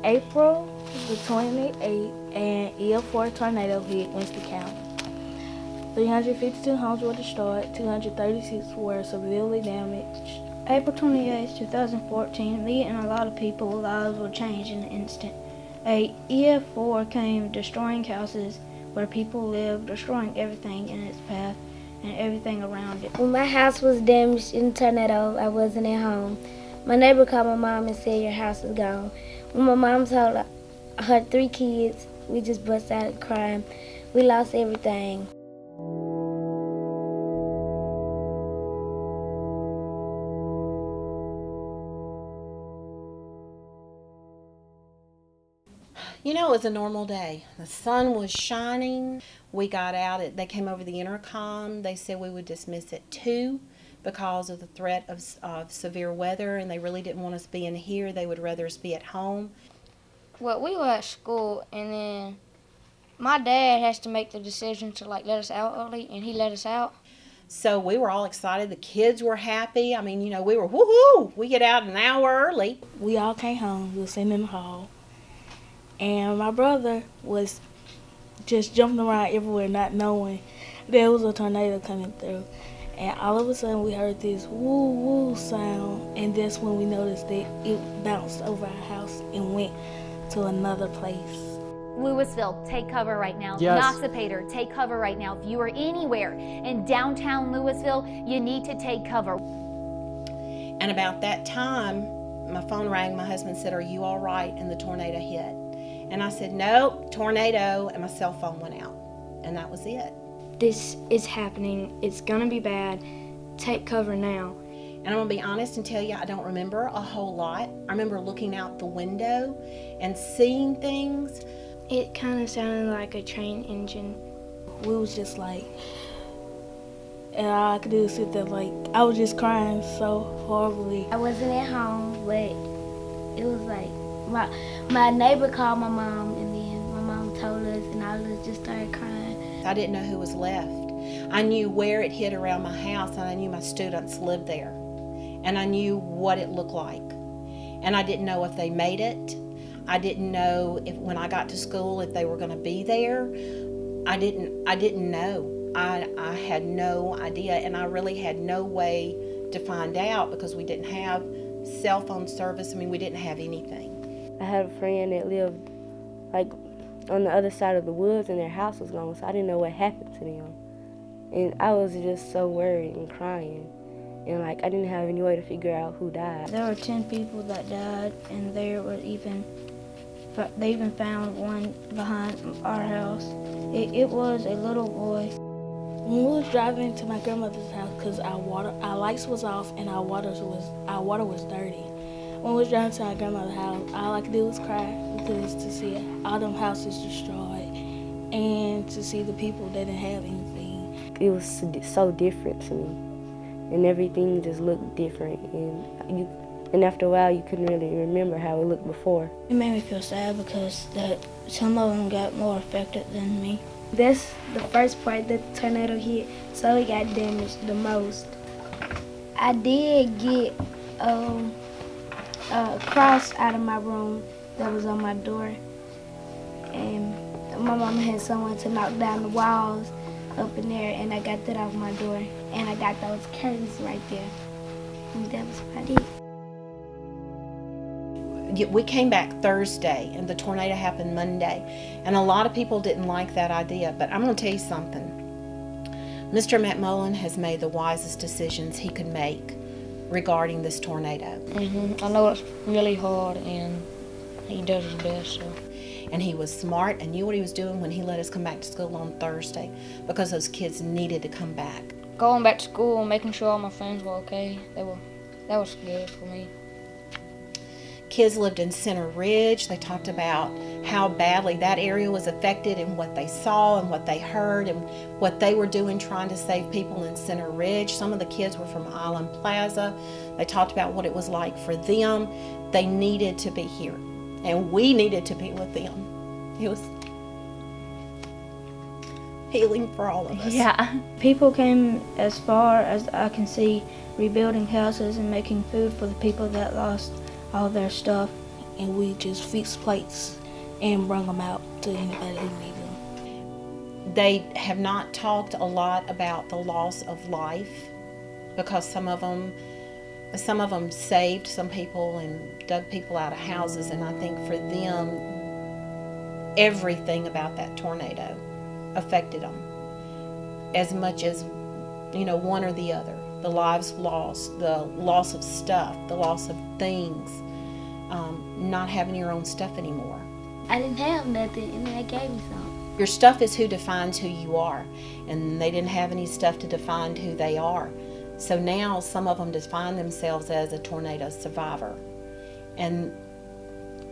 April the 28th, an EF4 tornado hit Winston County. 352 homes were destroyed, 236 were severely damaged. April 28, 2014, me and a lot of people's lives were changed in an instant. A EF4 came destroying houses where people lived, destroying everything in its path and everything around it. When my house was damaged in a tornado, I wasn't at home. My neighbor called my mom and said, "Your house is gone." When my mom told her 3 kids, we just burst out crying. We lost everything. You know, it was a normal day. The sun was shining. We got out. They came over the intercom. They said we would dismiss at 2 because of the threat of severe weather, and they really didn't want us being here. They would rather us be at home. Well, we were at school, and then my dad has to make the decision to let us out early, and he let us out. So we were all excited. The kids were happy. I mean, you know, we were woohoo! We get out an hour early. We all came home. We were sitting in the hall. And my brother was just jumping around everywhere, not knowing there was a tornado coming through. And all of a sudden, we heard this woo-woo sound, and that's when we noticed that it bounced over our house and went to another place. Louisville, take cover right now. Yes. Noxapater, take cover right now. If you are anywhere in downtown Louisville, you need to take cover. And about that time, my phone rang. My husband said, "Are you all right?" And the tornado hit. And I said, "Nope, tornado," and my cell phone went out. And that was it. This is happening. It's gonna be bad. Take cover now. And I'm gonna be honest and tell you, I don't remember a whole lot. I remember looking out the window and seeing things. It kind of sounded like a train engine. We was just like, and all I could do was sit there like, I was just crying so horribly. I wasn't at home, but it was like, my neighbor called my mom, and then my mom told us, and all of us just started crying. I didn't know who was left. I knew where it hit around my house, and I knew my students lived there. And I knew what it looked like. And I didn't know if they made it. I didn't know if when I got to school if they were going to be there. I didn't know. I had no idea, and I really had no way to find out because we didn't have cell phone service. I mean, we didn't have anything. I had a friend that lived like on the other side of the woods, and their house was gone, so I didn't know what happened to them. And I was just so worried and crying, and like I didn't have any way to figure out who died. There were 10 people that died, and they even found one behind our house. It was a little boy. When we was driving to my grandmother's house, because our lights was off and our water was dirty. When we was driving to our grandmother's house, all I could do was cry because to see all them houses destroyed and to see the people that didn't have anything. It was so different to me, and everything just looked different, and after a while you couldn't really remember how it looked before. It made me feel sad because some of them got more affected than me. That's the first part that the tornado hit, so it got damaged the most. I did get a cross out of my room that was on my door, and my mama had someone to knock down the walls up in there, and I got that off my door, and I got those curtains right there, and that was about it. We came back Thursday, and the tornado happened Monday, and a lot of people didn't like that idea, but I'm going to tell you something. Mr. McMullen has made the wisest decisions he could make regarding this tornado. I know it's really hard, and he does his best. So. And he was smart and knew what he was doing when he let us come back to school on Thursday, because those kids needed to come back. Going back to school and making sure all my friends were okay, that was good for me. Kids lived in Center Ridge. They talked about how badly that area was affected and what they saw and what they heard and what they were doing trying to save people in Center Ridge. Some of the kids were from Island Plaza. They talked about what it was like for them. They needed to be here, and we needed to be with them. It was healing for all of us. Yeah. People came as far as I can see, rebuilding houses and making food for the people that lost all their stuff and we just fix plates and bring them out to anybody who needs them. They have not talked a lot about the loss of life, because some of them saved some people and dug people out of houses, and I think for them, everything about that tornado affected them as much as, one or the other. The lives lost, the loss of stuff, the loss of things, not having your own stuff anymore. I didn't have nothing, and they gave me some. Your stuff is who defines who you are, and they didn't have any stuff to define who they are. So now some of them define themselves as a tornado survivor, and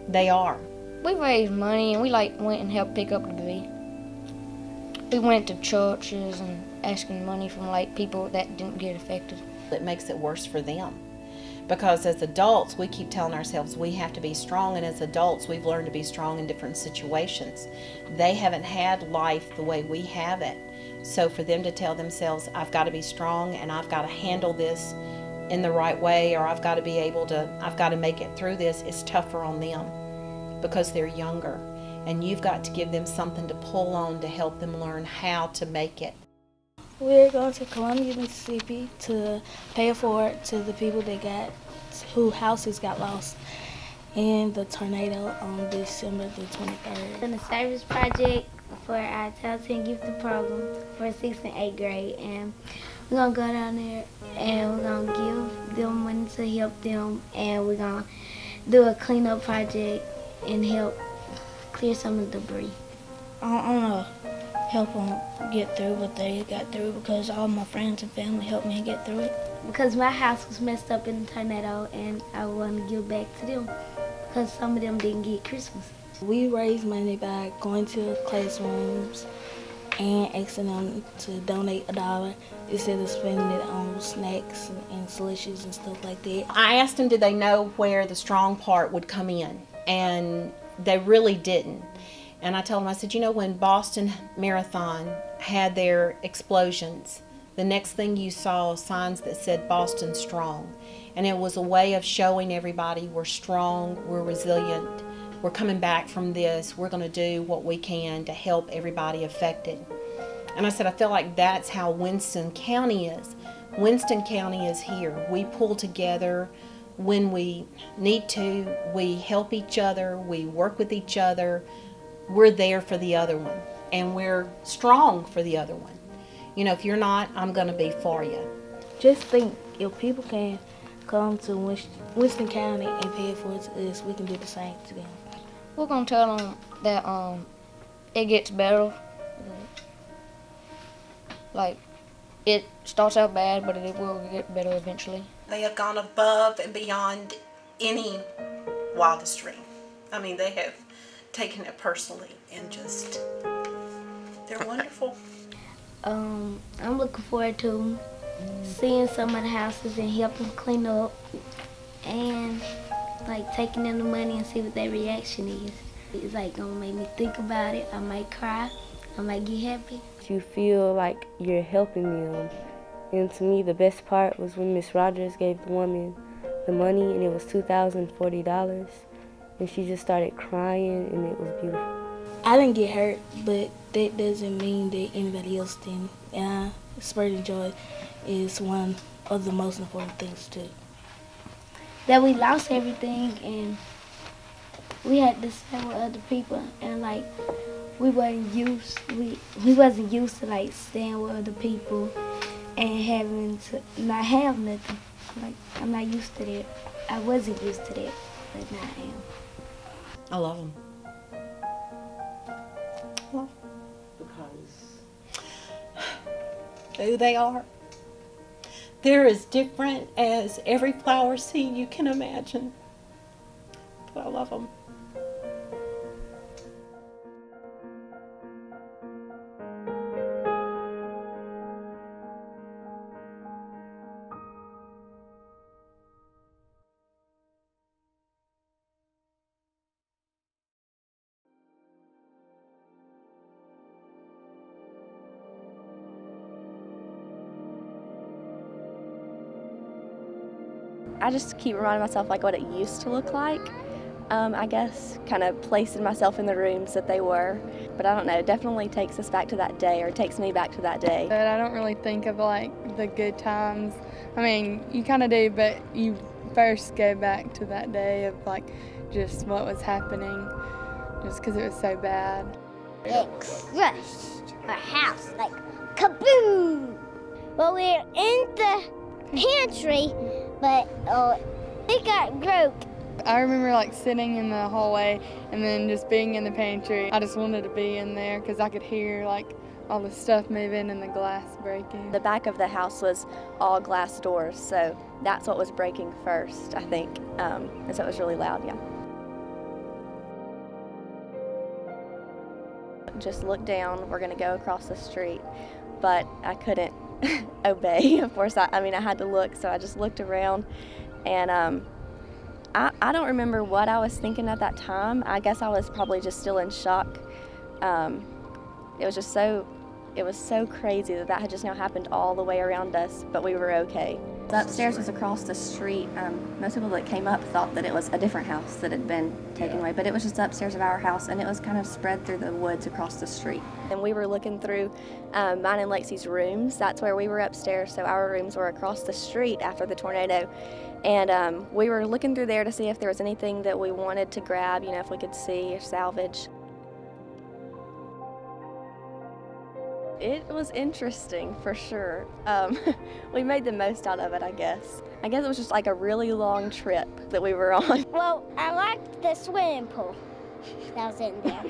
they are. We raised money, and we went and helped pick up debris. We went to churches and asking money from people that didn't get affected. It makes it worse for them, because as adults we keep telling ourselves we have to be strong, and as adults we've learned to be strong in different situations. They haven't had life the way we have it, so for them to tell themselves I've got to be strong and I've got to handle this in the right way, or I've got to make it through this, is tougher on them because they're younger, and you've got to give them something to pull on to help them learn how to make it. We're going to Columbia, Mississippi to pay it forward to the people whose houses got lost in the tornado on December the 23rd. On a service project for our Title 10 gifted program for 6th and 8th grade, and we're going to go down there and we're going to give them money to help them, and we're going to do a cleanup project and help clear some of the debris. I want to help them get through what they got through, because all my friends and family helped me get through it. Because my house was messed up in the tornado, and I want to give back to them because some of them didn't get Christmas. We raised money by going to classrooms and asking them to donate $1 instead of spending it on snacks and slushies and stuff like that. I asked them, did they know where the strong part would come in, and they really didn't. And I told them, I said, when Boston Marathon had their explosions, the next thing you saw signs that said Boston Strong. And it was a way of showing everybody we're strong, we're resilient, we're coming back from this, we're going to do what we can to help everybody affected. And I said, I feel like that's how Winston County is. Winston County is here. We pull together when we need to, we help each other, we work with each other. We're there for the other one, and we're strong for the other one. If you're not, I'm going to be for you. Just think, if people can come to Winston County and pay it forward to us, we can do the same to them. We're going to tell them that it gets better. It starts out bad, but it will get better eventually. They have gone above and beyond any wildest dream. They have taken it personally, and they're wonderful. I'm looking forward to seeing some of the houses and helping clean up, and taking in the money and see what their reaction is. It's gonna make me think about it. I might cry, I might get happy. You feel like you're helping them, and to me the best part was when Miss Rogers gave the woman the money, and it was $2,040. And she just started crying, and it was beautiful. I didn't get hurt, but that doesn't mean that anybody else didn't. And spreading joy is one of the most important things too. That we lost everything, and we had to stay with other people, and we wasn't used to staying with other people and having to not have nothing. I'm not used to that. I wasn't used to that, but now I am. I love them. Because Who they are. They're as different as every flower seed you can imagine. But I love them. I just keep reminding myself what it used to look like. I guess, kind of placing myself in the rooms that they were. But I don't know, it definitely takes us back to that day, or takes me back to that day. But I don't really think of like the good times. I mean, you kind of do, but you first go back to that day of like just what was happening, just because it was so bad. It crushed our house, like kaboom! Well, we were in the pantry, but it got broke. I remember like sitting in the hallway and then just being in the pantry. I just wanted to be in there because I could hear like all the stuff moving and the glass breaking. The back of the house was all glass doors, so that's what was breaking first, I think. And so it was really loud, yeah. Just look down, we're gonna go across the street, but I couldn't obey. Of course, I mean, I had to look, so I just looked around, and I don't remember what I was thinking at that time. I guess I was probably just still in shock. It was just it was so crazy that had just now happened all the way around us, but we were okay. The upstairs was across the street. Most people that came up thought that it was a different house that had been taken away, but it was just upstairs of our house, and it was kind of spread through the woods across the street. And we were looking through mine and Lexi's rooms. That's where we were upstairs, so our rooms were across the street after the tornado. And we were looking through there to see if there was anything that we wanted to grab, you know, if we could see or salvage. It was interesting, for sure. We made the most out of it, I guess. I guess it was just like a really long trip that we were on. Well, I liked the swimming pool that was in there.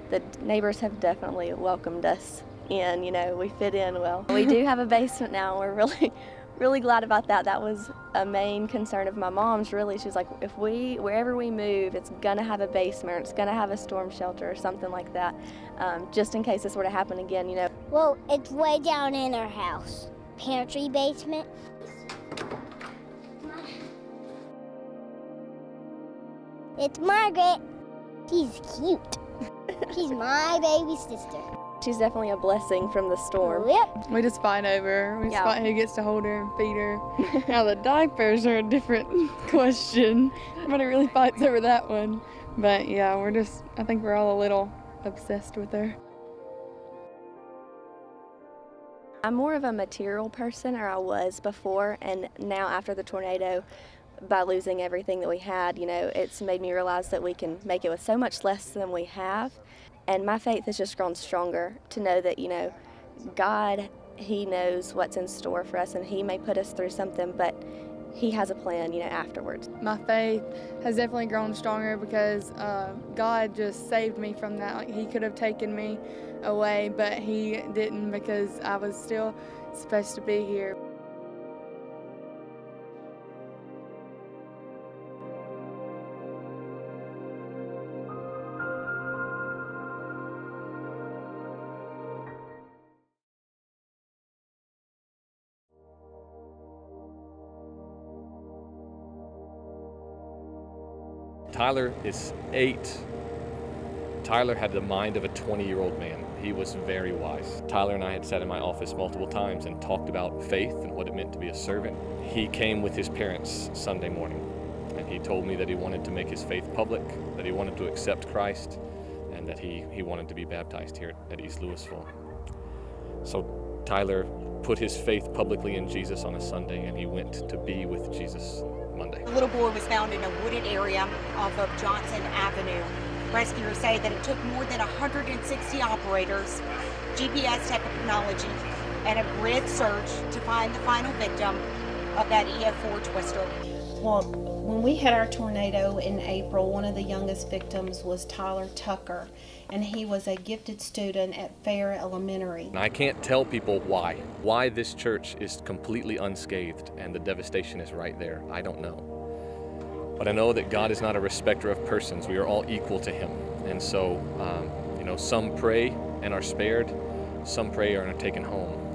The neighbors have definitely welcomed us in, you know, we fit in well. We do have a basement now, and we're really glad about that. That was a main concern of my mom's, really. She was like, wherever we move, it's gonna have a basement, or it's gonna have a storm shelter or something like that, just in case this were to happen again, you know. Well, it's way down in our house. Pantry basement. It's Margaret. She's cute. She's my baby sister. She's definitely a blessing from the storm. Yep. We just fight over her. We just fight who gets to hold her and feed her. Now the diapers are a different question. Everybody really fights over that one. But yeah, I think we're all a little obsessed with her. I'm more of a material person, or I was before, and now after the tornado, by losing everything that we had, you know, it's made me realize that we can make it with so much less than we have. And my faith has just grown stronger to know that, you know, God, He knows what's in store for us, and He may put us through something, but He has a plan, you know, afterwards. My faith has definitely grown stronger because God just saved me from that. Like, He could have taken me away, but He didn't, because I was still supposed to be here. Tyler is 8. Tyler had the mind of a 20-year-old man. He was very wise. Tyler and I had sat in my office multiple times and talked about faith and what it meant to be a servant. He came with his parents Sunday morning, and he told me that he wanted to make his faith public, that he wanted to accept Christ, and that he wanted to be baptized here at East Louisville. So Tyler put his faith publicly in Jesus on a Sunday, and he went to be with Jesus Monday. The little boy was found in a wooded area off of Johnson Avenue. Rescuers say that it took more than 160 operators, GPS technology, and a grid search to find the final victim of that EF4 twister. Well, when we had our tornado in April, one of the youngest victims was Tyler Tucker, and he was a gifted student at Fair Elementary. And I can't tell people why this church is completely unscathed and the devastation is right there. I don't know. But I know that God is not a respecter of persons. We are all equal to Him. And so, you know, some pray and are spared, some pray and are taken home.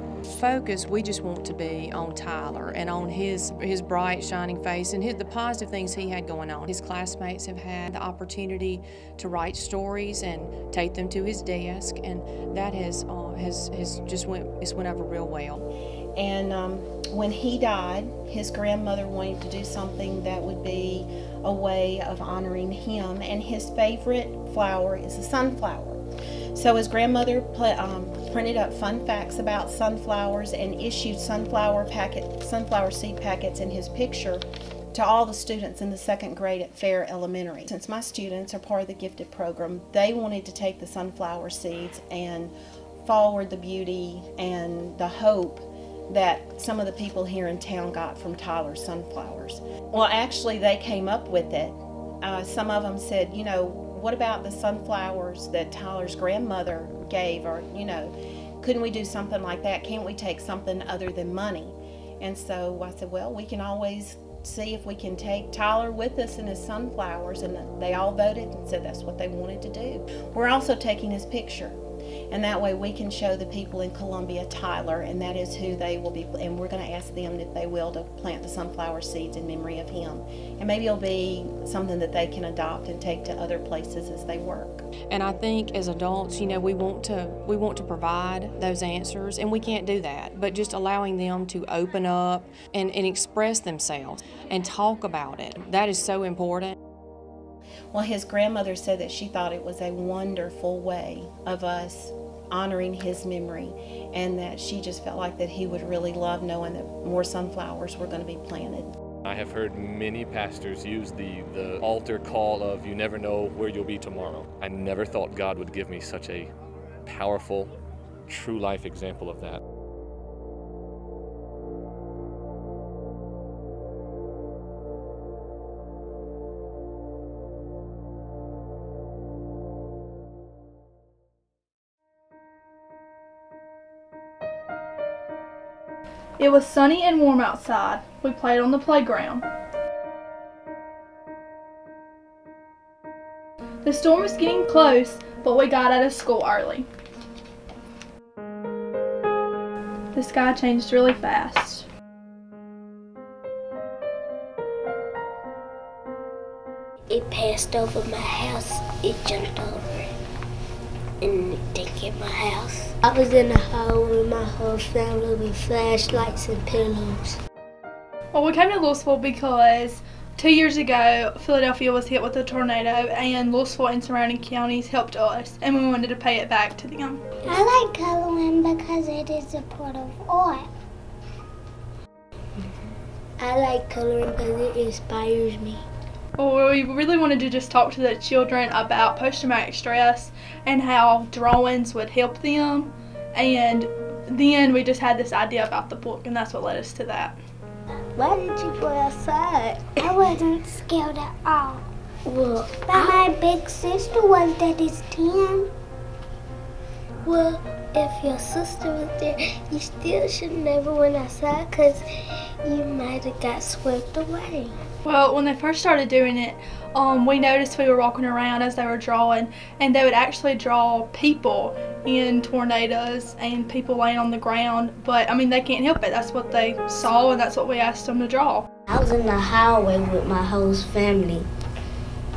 Focus, we just want to be on Tyler and on his bright, shining face and the positive things he had going on. His classmates have had the opportunity to write stories and take them to his desk, and that has just went over real well. And when he died, his grandmother wanted to do something that would be a way of honoring him, and his favorite flower is the sunflower. So his grandmother printed up fun facts about sunflowers and issued sunflower seed packets in his picture to all the students in the 2nd grade at Fair Elementary. Since my students are part of the gifted program, they wanted to take the sunflower seeds and forward the beauty and the hope that some of the people here in town got from Tyler's sunflowers. Well, actually, they came up with it. Some of them said, you know, what about the sunflowers that Tyler's grandmother gave? Or, you know, couldn't we do something like that? Can't we take something other than money? And so I said, well, we can always see if we can take Tyler with us and his sunflowers. And they all voted and said that's what they wanted to do. We're also taking his picture. And that way we can show the people in Columbia Tyler, and that is who they will be, and we're going to ask them if they will to plant the sunflower seeds in memory of him. And maybe it'll be something that they can adopt and take to other places as they work. And I think as adults, you know, we want to provide those answers, and we can't do that. But just allowing them to open up and express themselves and talk about it, that is so important. Well, his grandmother said that she thought it was a wonderful way of us honoring his memory, and that she just felt like that he would really love knowing that more sunflowers were going to be planted. I have heard many pastors use the altar call of "you never know where you'll be tomorrow." I never thought God would give me such a powerful, true life example of that. It was sunny and warm outside. We played on the playground. The storm was getting close, but we got out of school early. The sky changed really fast. It passed over my house. It jumped over it, and it didn't get my house. I was in the hole with my whole family with flashlights and pillows. Well, we came to Louisville because 2 years ago, Philadelphia was hit with a tornado, and Louisville and surrounding counties helped us, and we wanted to pay it back to them. I like coloring because it is a part of art. I like coloring because it inspires me. Well, we really wanted to just talk to the children about post-traumatic stress and how drawings would help them, and then we just had this idea about the book, and that's what led us to that. Why did you go outside? I wasn't scared at all. Well, but my big sister was that is 10. Well, if your sister was there, you still should never went outside because you might have got swept away. Well, when they first started doing it, we noticed we were walking around as they were drawing, and they would actually draw people in tornadoes and people laying on the ground. But, I mean, they can't help it. That's what they saw, and that's what we asked them to draw. I was in the highway with my whole family,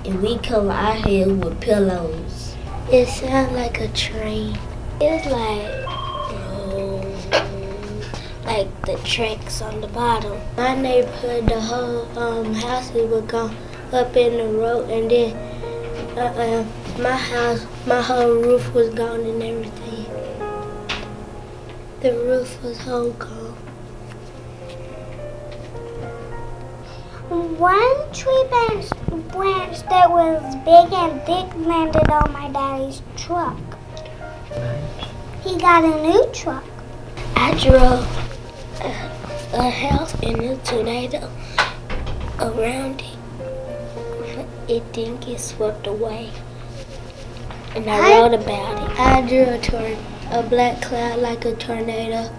and we covered our heads with pillows. It sounded like a train. It was like the tracks on the bottom. My neighborhood, the whole houses were gone up in the road, and then my house, my whole roof was gone and everything. The roof was whole gone. One tree branch that was big and thick landed on my daddy's truck. He got a new truck. I drove a house in a tornado around it. It didn't get swept away. And I wrote about it. I drew a black cloud like a tornado,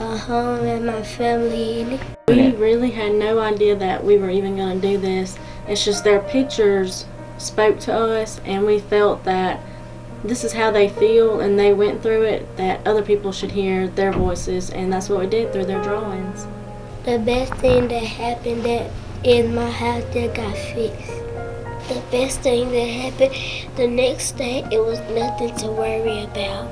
a home and my family in it. We really had no idea that we were even going to do this. It's just their pictures spoke to us, and we felt that this is how they feel and they went through it, that other people should hear their voices, and that's what we did through their drawings. The best thing that happened that in my house that got fixed. The best thing that happened the next day, it was nothing to worry about.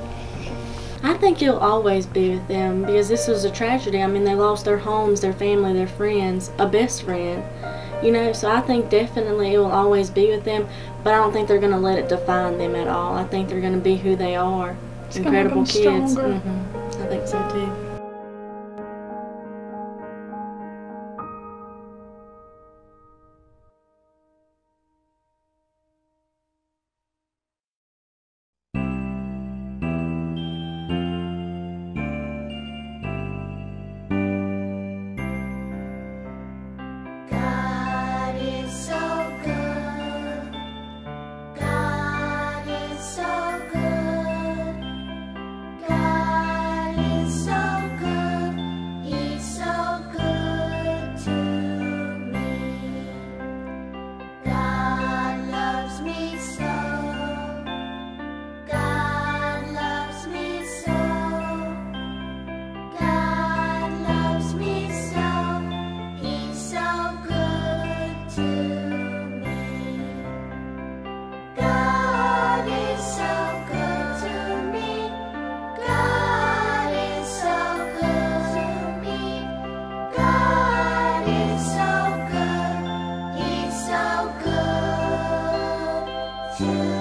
I think He'll always be with them because this was a tragedy. I mean, they lost their homes, their family, their friends, a best friend. You know, so I think definitely it will always be with them, but I don't think they're going to let it define them at all. I think they're going to be who they are. It's incredible kids. Stronger. I think so too. to